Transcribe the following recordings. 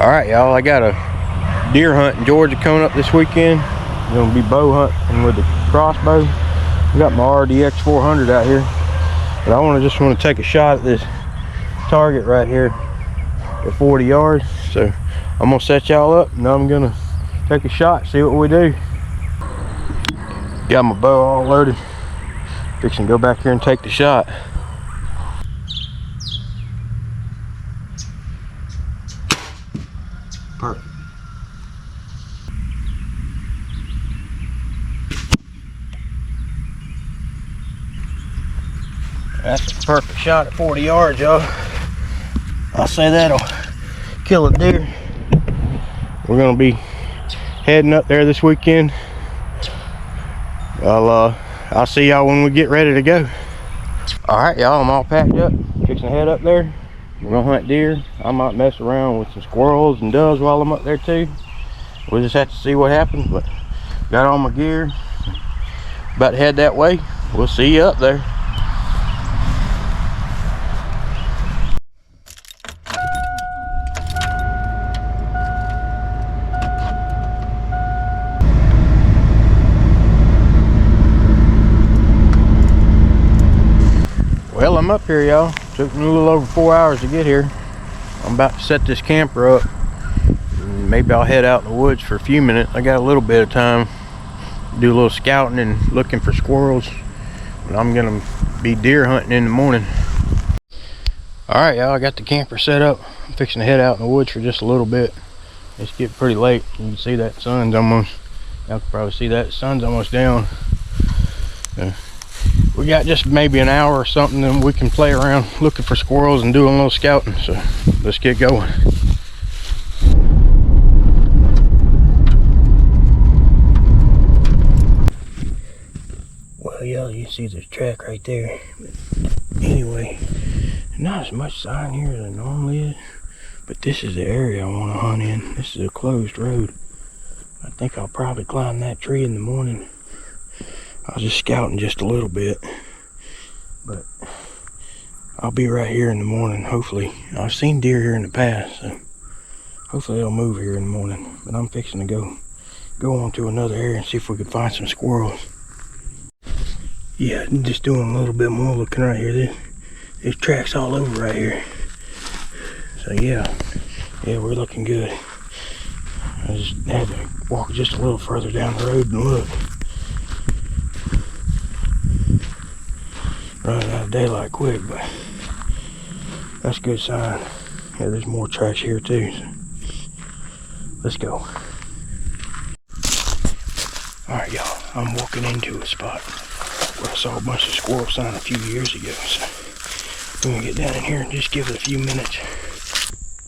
All right, y'all, I got a deer hunt in Georgia coming up this weekend. I'm gonna be bow hunting with the crossbow. I got my RDX 400 out here, but I just want to take a shot at this target right here at 40 yards. So I'm gonna set y'all up and I'm gonna take a shot, see what we do. Got my bow all loaded. Fixing to go back here and take the shot. Perfect. That's a perfect shot at 40 yards, y'all. I'll say that'll kill a deer. We're gonna be heading up there this weekend. I'll see y'all when we get ready to go. All right, y'all, I'm all packed up, fixing to head up there. We're gonna hunt deer. I might mess around with some squirrels and doves while I'm up there too. We'll just have to see what happens, but got all my gear. About to head that way. We'll see you up there. Well, I'm up here, y'all. Took me a little over 4 hours to get here. I'm about to set this camper up. Maybe I'll head out in the woods for a few minutes. I got a little bit of time to do a little scouting and looking for squirrels. But I'm gonna be deer hunting in the morning. All right, y'all, I got the camper set up. I'm fixing to head out in the woods for just a little bit. It's getting pretty late. You can see that sun's almost, y'all can probably see that sun's almost down. We got just maybe an hour or something, and we can play around looking for squirrels and doing a little scouting. So let's get going. Well, y'all, you see this track right there. But anyway, not as much sign here as there normally is, but this is the area I want to hunt in. This is a closed road. I think I'll probably climb that tree in the morning. I was just scouting just a little bit, but I'll be right here in the morning, hopefully. I've seen deer here in the past, so hopefully they'll move here in the morning. But I'm fixing to go on to another area and see if we can find some squirrels. Yeah, I'm just doing a little bit more looking right here. There's tracks all over right here. So yeah, we're looking good. I just had to walk just a little further down the road and look. Running out of daylight quick, but that's a good sign. Yeah, there's more tracks here too. So let's go. Alright, y'all, I'm walking into a spot where I saw a bunch of squirrel sign a few years ago. So we're gonna get down in here and just give it a few minutes.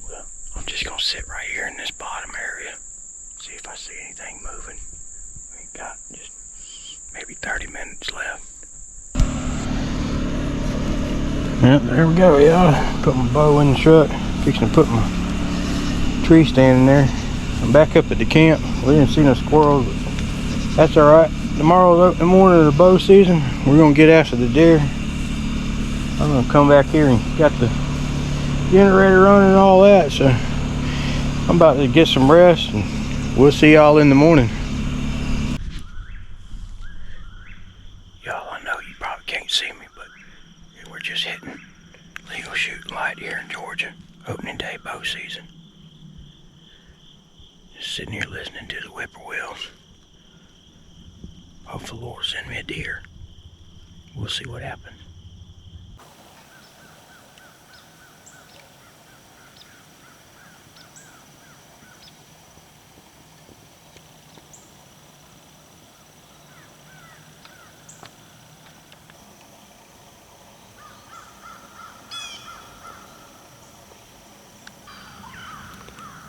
Well, I'm just gonna sit right here in this bottom area. See if I see anything moving. We got just maybe 30 minutes left. Yep, there we go, y'all. Put my bow in the truck. Fixing to put my tree stand in there. I'm back up at the camp. We didn't see no squirrels, but that's alright. Tomorrow's the morning of the bow season. We're gonna get after the deer. I'm gonna come back here and got the generator running and all that, so I'm about to get some rest and we'll see y'all in the morning. Y'all, I know you probably can't see me, but we're just hitting legal shooting light here in Georgia. Opening day bow season. Just sitting here listening to the whippoorwills. Hope the Lord will send me a deer. We'll see what happens.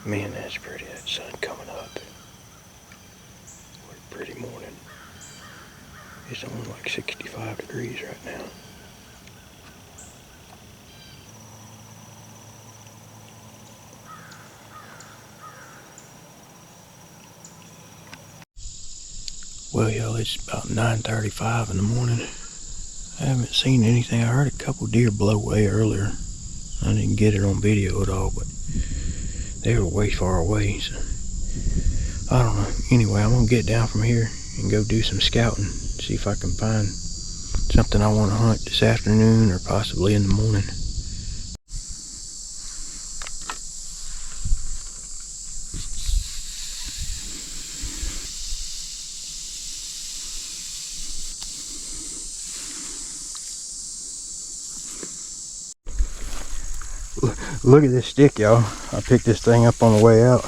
Man, that's pretty, that sun coming up. What a pretty morning. It's only like 65 degrees right now. Well, y'all, it's about 9:35 in the morning. I haven't seen anything. I heard a couple deer blow away earlier. I didn't get it on video at all, but they were way far away, so I don't know. Anyway, I'm gonna get down from here and go do some scouting, see if I can find something I want to hunt this afternoon or possibly in the morning. Look at this stick, y'all. I picked this thing up on the way out.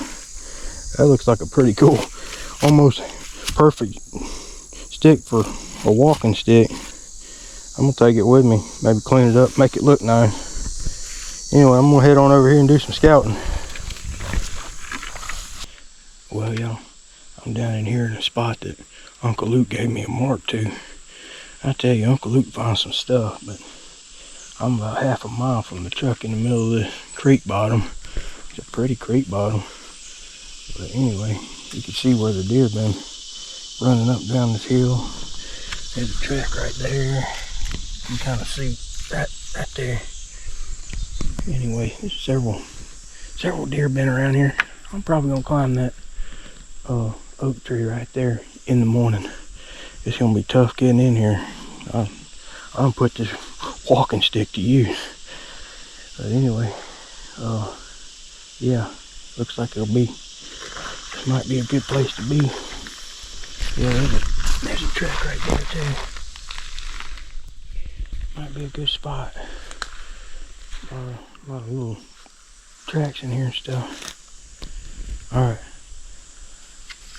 That looks like a pretty cool, almost perfect stick for a walking stick. I'm gonna take it with me, maybe clean it up, make it look nice. Anyway, I'm gonna head on over here and do some scouting. Well, y'all, I'm down in here in a spot that Uncle Luke gave me a mark to. I tell you, Uncle Luke found some stuff, but I'm about half a mile from the truck in the middle of the creek bottom. It's a pretty creek bottom. But anyway, you can see where the deer been running up down this hill. There's a track right there. You can kind of see right there. Anyway, there's several deer been around here. I'm probably gonna climb that oak tree right there in the morning. It's gonna be tough getting in here. I don't put this walking stick to use. But anyway, yeah, looks like this might be a good place to be. Yeah, there's a track right there too. Might be a good spot. A lot of little tracks in here and stuff. Alright,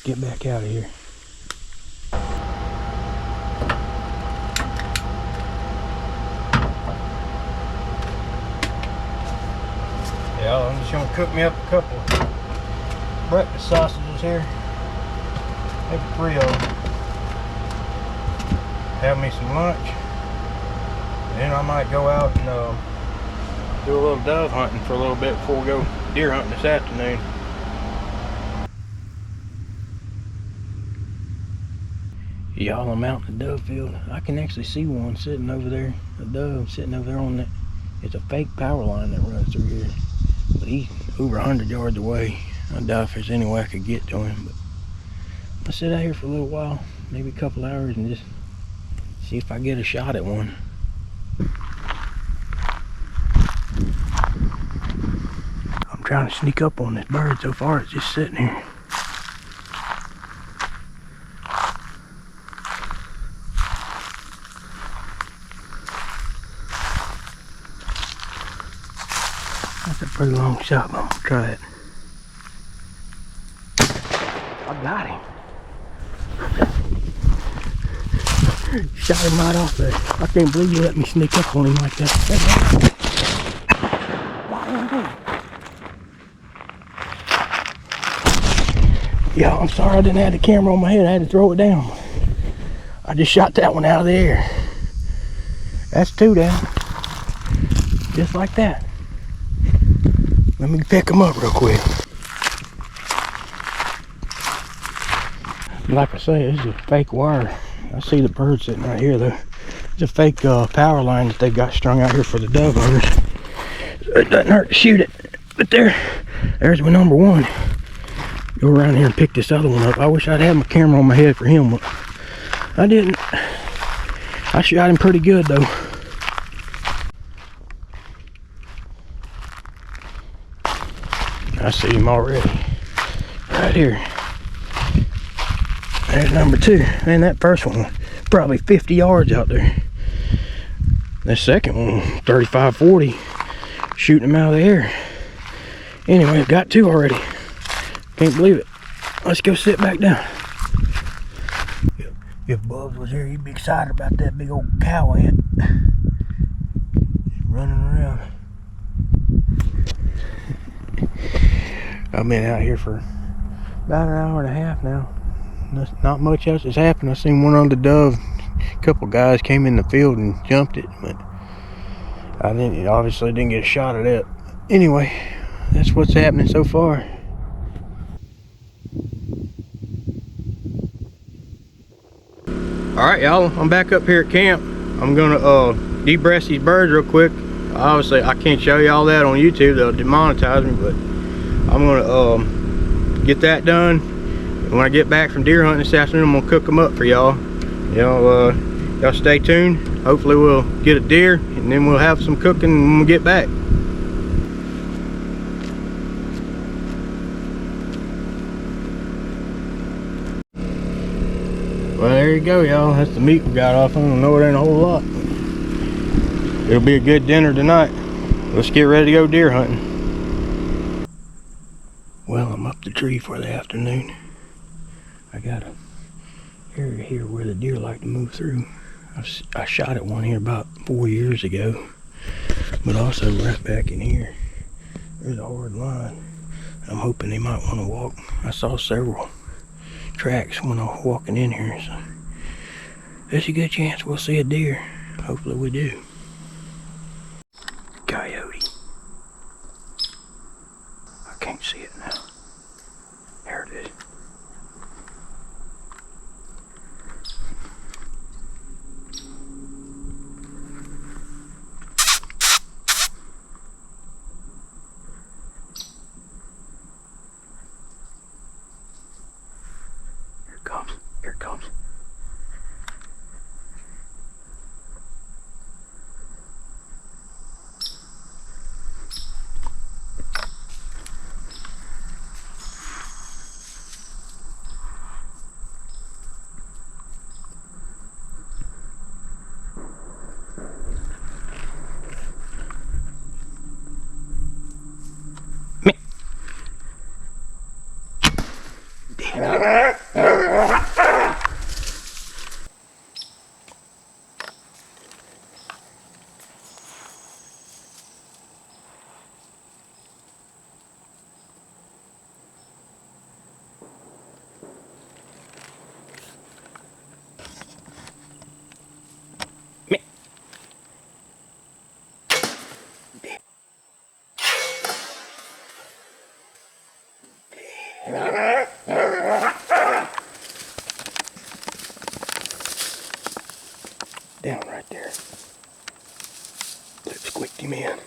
get back out of here. Yeah, I'm just gonna cook me up a couple of breakfast sausages here. Maybe 3 of them. Have me some lunch. Then I might go out and do a little dove hunting for a little bit before we go deer hunting this afternoon. Y'all, I'm out in the dove field. I can actually see one sitting over there. A dove sitting over there on that. It's a fake power line that runs through here. But he's over 100 yards away. I doubt if there's any way I could get to him. But I'll sit out here for a little while, maybe a couple hours, and just see if I get a shot at one. I'm trying to sneak up on this bird. So far it's just sitting here. That's a pretty long shot, but I'm gonna try it. I got him. Shot him right off there. I can't believe you let me sneak up on him like that. Yeah, I'm sorry I didn't have the camera on my head. I had to throw it down. I just shot that one out of the air. That's 2 down. Just like that. Let me pick them up real quick. Like I say, this is a fake wire. I see the bird sitting right here though. It's a fake power line that they've got strung out here for the dove hunters. It doesn't hurt to shoot it. But there's my number one. Go around here and pick this other one up. I wish I'd had my camera on my head for him, but I didn't. I shot him pretty good though. I see him already. Right here. There's number 2. Man, that first one probably 50 yards out there. The second one, 35, 40. Shooting him out of the air. Anyway, I've got 2 already. Can't believe it. Let's go sit back down. If Bubs was here, he'd be excited about that big old cow ant. Running around. I've been out here for about an hour and a half now. Not much else has happened. I seen one on the dove. A couple guys came in the field and jumped it, but I obviously didn't get a shot at it. Anyway, that's what's happening so far. Alright y'all, I'm back up here at camp. I'm gonna de-breast these birds real quick. Obviously I can't show you all that on YouTube, they'll demonetize me, but I'm gonna get that done. When I get back from deer hunting this afternoon, I'm gonna cook them up for y'all. Y'all stay tuned. Hopefully we'll get a deer, and then we'll have some cooking when we get back. Well, there you go, y'all. That's the meat we got off. I don't know, it ain't a whole lot. It'll be a good dinner tonight. Let's get ready to go deer hunting. Well, I'm up the tree for the afternoon. I got a area here where the deer like to move through. I shot at one here about 4 years ago, but also right back in here, there's a hard line. I'm hoping they might want to walk. I saw several tracks when I was walking in here, so there's a good chance we'll see a deer. Hopefully we do. Coyote. I can't see it now. There it is. Here it comes. Down right there. Lip squeaked him in.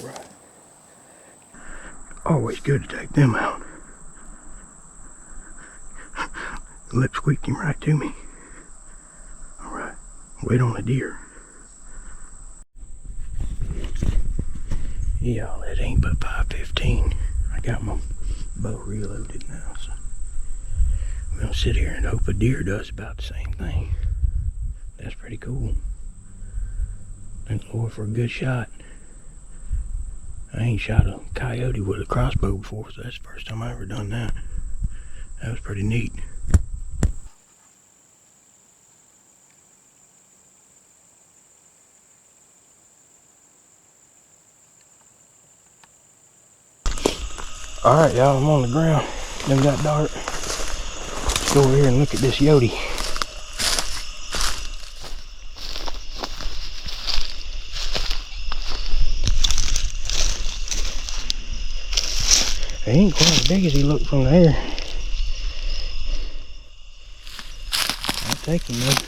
Alright. Always good to take them out. Lip squeaked him right to me. Alright. Wait on the deer. Y'all, it ain't but 5:15. I got my bow reloaded now, so we're gonna sit here and hope a deer does about the same thing. That's pretty cool. Thank the Lord for a good shot. I ain't shot a coyote with a crossbow before, so that's the first time I ever done that. That was pretty neat. Alright, y'all, I'm on the ground. Done got dark. Let's go over here and look at this coyote. He ain't quite as big as he looked from the air. I'll take him though.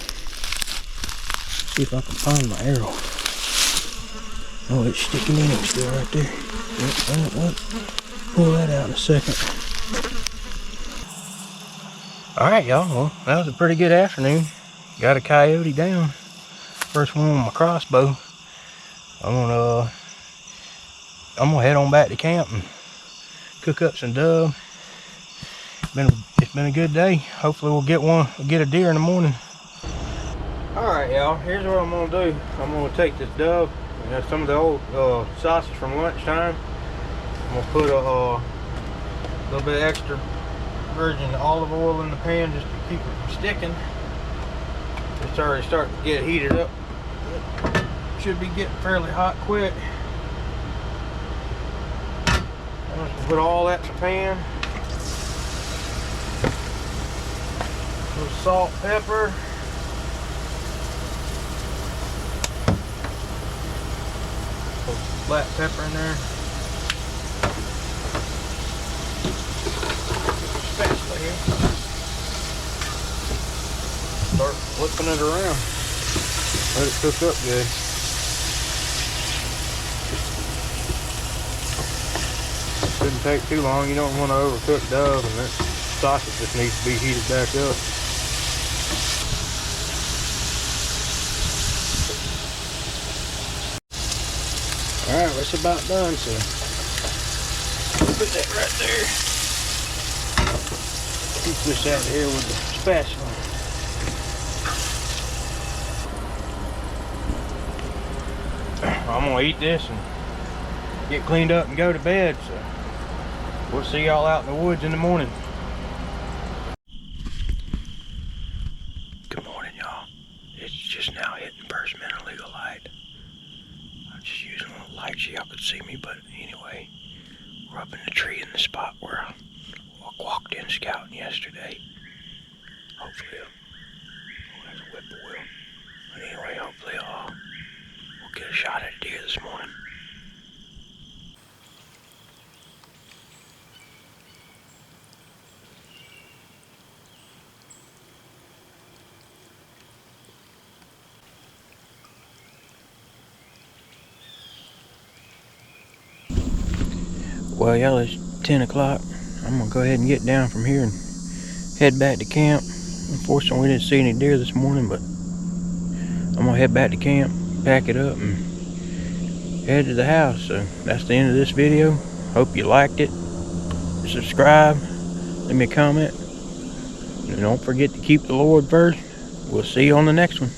See if I can find my arrow. Oh, it's sticking in him still right there. Yep. Pull that out in a second. Alright, y'all, well, that was a pretty good afternoon. Got a coyote down. First one with my crossbow. I'm gonna head on back to camp and cook up some dub. It's been a good day. Hopefully we'll get a deer in the morning. Alright, y'all, here's what I'm gonna do. I'm gonna take this dub, some of the old sausage from lunchtime. I'm gonna put a little bit extra virgin olive oil in the pan just to keep it from sticking. It's already starting to get heated up. It should be getting fairly hot quick. I'm gonna put all that in the pan. A little salt, pepper. A little black pepper in there. Spatula here. Start flipping it around. Let it cook up good. Shouldn't take too long. You don't want to overcook dove, and that sausage just needs to be heated back up. Alright, well, it's about done, so put that right there. Keep this out here with the spatula. I'm gonna eat this and get cleaned up and go to bed, so we'll see y'all out in the woods in the morning. Good morning, y'all. It's just now hitting first minute legal light. I'm just using a little light so y'all could see me, but anyway, we're up in the tree in the spot where I walked in scouting yesterday. Hopefully, there's a whippoorwill. But anyway, hopefully we'll get a shot at a deer this morning. Well, y'all, it's 10 o'clock. I'm gonna go ahead and get down from here and head back to camp. Unfortunately, we didn't see any deer this morning, but I'm gonna head back to camp, pack it up, and head to the house. So that's the end of this video. Hope you liked it. Subscribe, leave me a comment, and don't forget to keep the Lord first. We'll see you on the next one.